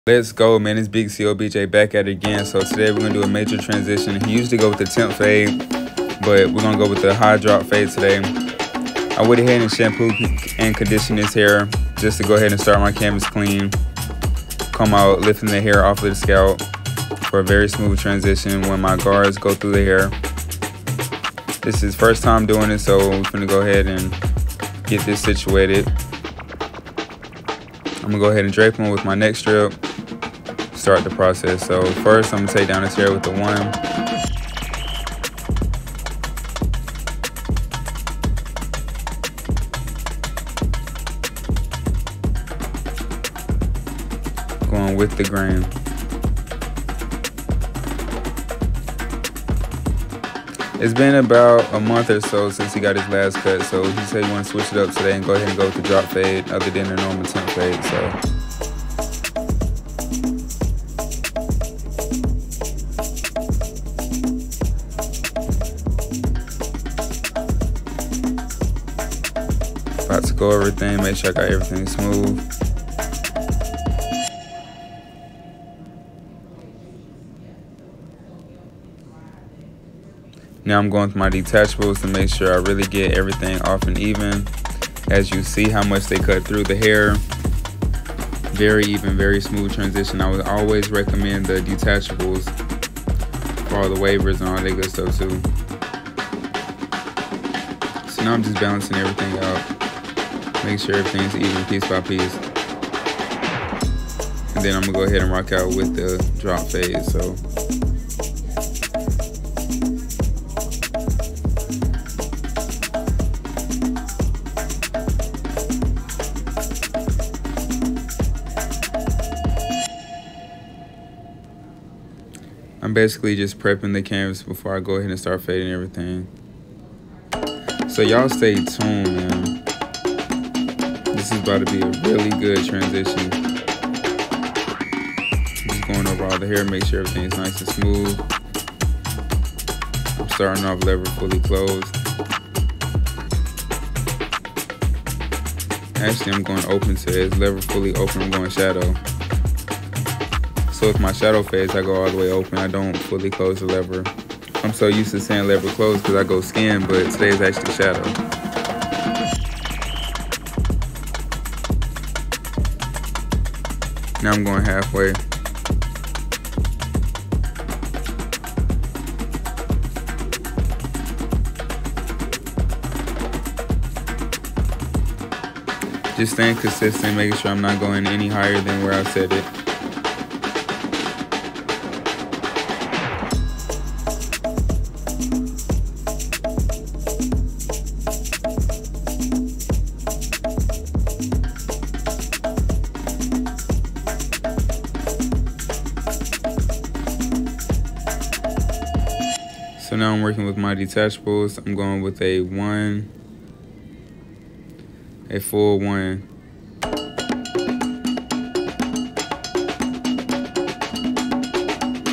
Let's go, man. It's Big COBJ back at it again. So today we're gonna do a major transition. He usually go with the temp fade, but we're gonna go with the high drop fade today. I went ahead and shampoo and condition his hair just to go ahead and start my canvas clean. Come out lifting the hair off of the scalp for a very smooth transition when my guards go through the hair. This is his first time doing it, so we're gonna go ahead and get this situated. I'm gonna go ahead and drape him with my neck strip. Start the process. So first I'm gonna take down his hair with the one. Going with the grain. It's been about a month or so since he got his last cut, so he said he want to switch it up today and go ahead and go with the drop fade other than the normal temp fade. So about to go over everything, make sure I got everything smooth. Now I'm going with my detachables to make sure I really get everything off and even. As you see how much they cut through the hair. Very even, very smooth transition. I would always recommend the detachables for all the wavers and all that good stuff too. So now I'm just balancing everything out. Make sure everything's even piece by piece. And then I'm gonna go ahead and rock out with the drop fade. So I'm basically just prepping the canvas before I go ahead and start fading everything. So y'all stay tuned, man. This is about to be a really good transition. Just going over all the hair, make sure everything's nice and smooth. I'm starting off lever fully closed. Actually, I'm going open to it. Lever fully open, I'm going shadow. So with my shadow fades, I go all the way open. I don't fully close the lever. I'm so used to saying lever closed because I go skin, but today is actually shadow. Now I'm going halfway. Just staying consistent, making sure I'm not going any higher than where I set it. So now I'm working with my detachables. I'm going with a full one.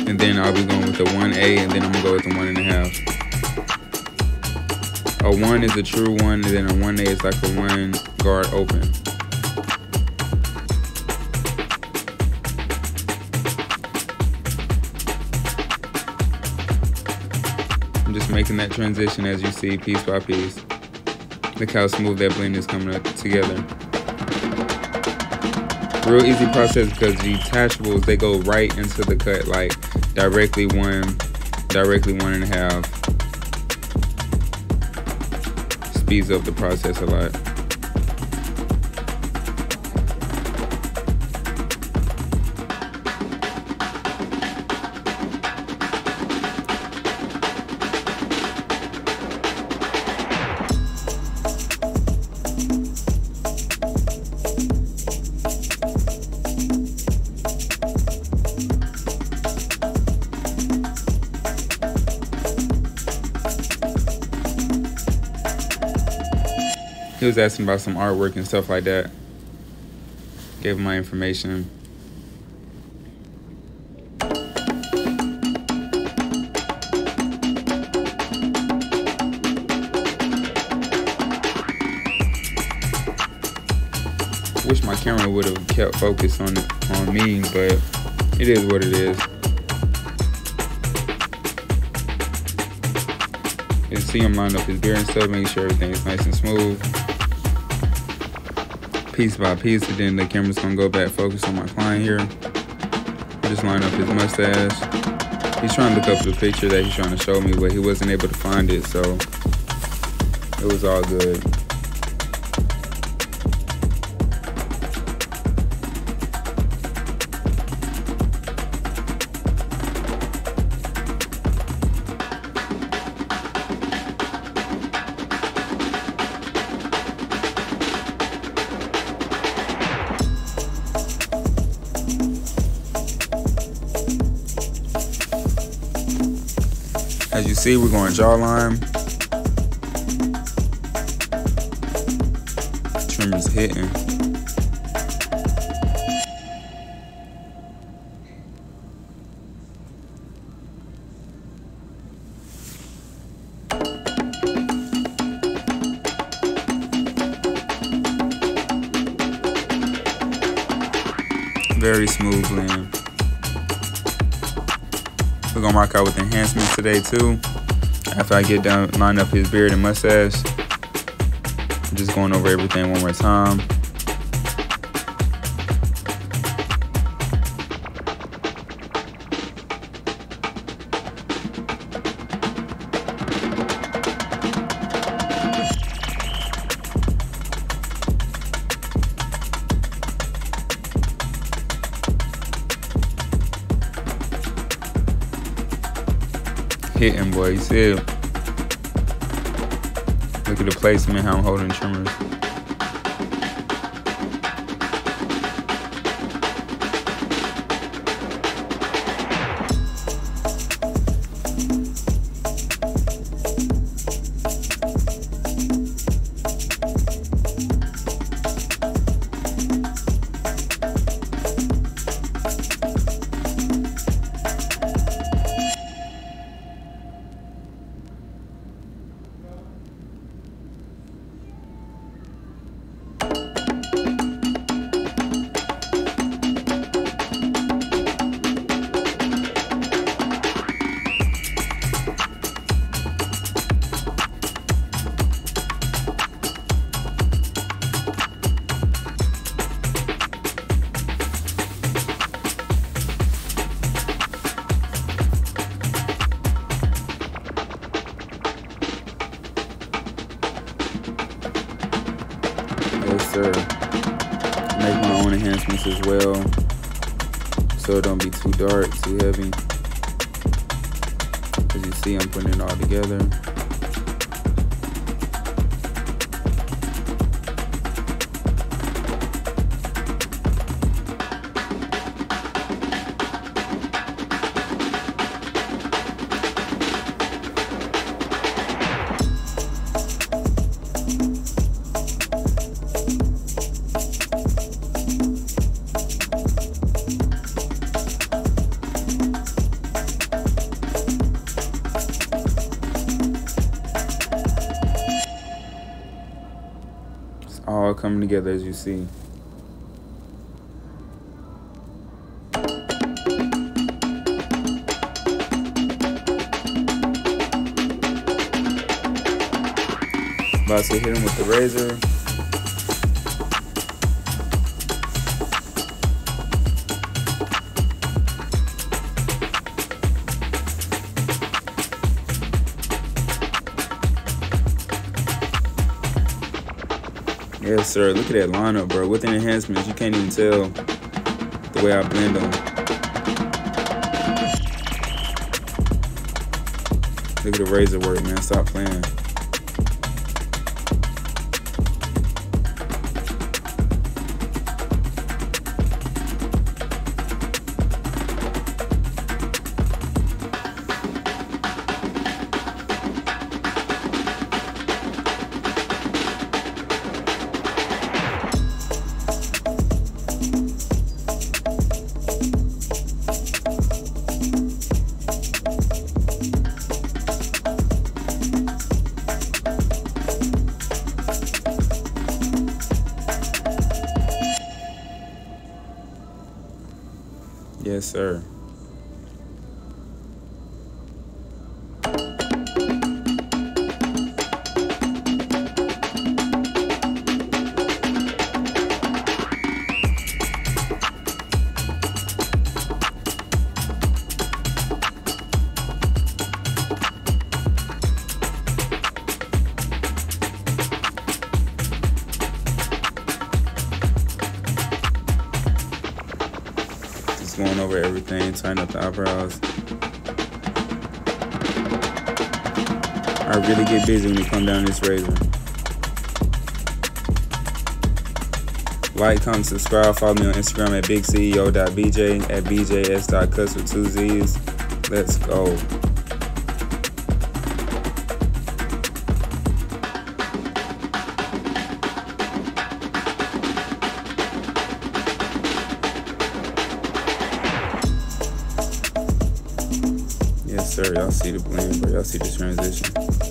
And then I'll be going with the 1A, and then I'm gonna go with the 1.5. A 1 is a true one, and then a 1A is like a 1 guard open. I'm just making that transition as you see, piece by piece. Look how smooth that blend is coming up together. Real easy process because detachables, they go right into the cut, like directly 1.5. Speeds up the process a lot. He was asking about some artwork and stuff like that. Gave him my information. Wish my camera would have kept focus on me, but it is what it is. You see him line up his beard and stuff, make sure everything's nice and smooth. Piece by piece, and then the camera's gonna go back focus on my client here. Just line up his mustache. He's trying to look up the picture that he's trying to show me, but he wasn't able to find it, so it was all good. As you see, we're going jawline. Trimmer's hitting. Very smooth blend. We're gonna rock out with enhancements today too. After I get done, line up his beard and mustache. I'm just going over everything one more time. Hitting, boy, you see it. Look at the placement, how I'm holding trimmers. Yes, sir. Make my own enhancements as well, so it don't be too dark, too heavy. As you see, I'm putting it all together. All coming together as you see. About to hit him with the razor. Yes, sir. Look at that lineup, bro. With the enhancements, you can't even tell the way I blend them. Look at the razor work, man. Stop playing. Yes, sir. Going over everything, tighten up the eyebrows. I really get busy when you come down this razor. Like, comment, subscribe, follow me on Instagram at bigceo.bj, at bjs.cuts with 2 Z's. Let's go. Yes, sir. Y'all see the blend, bro. Y'all see the transition.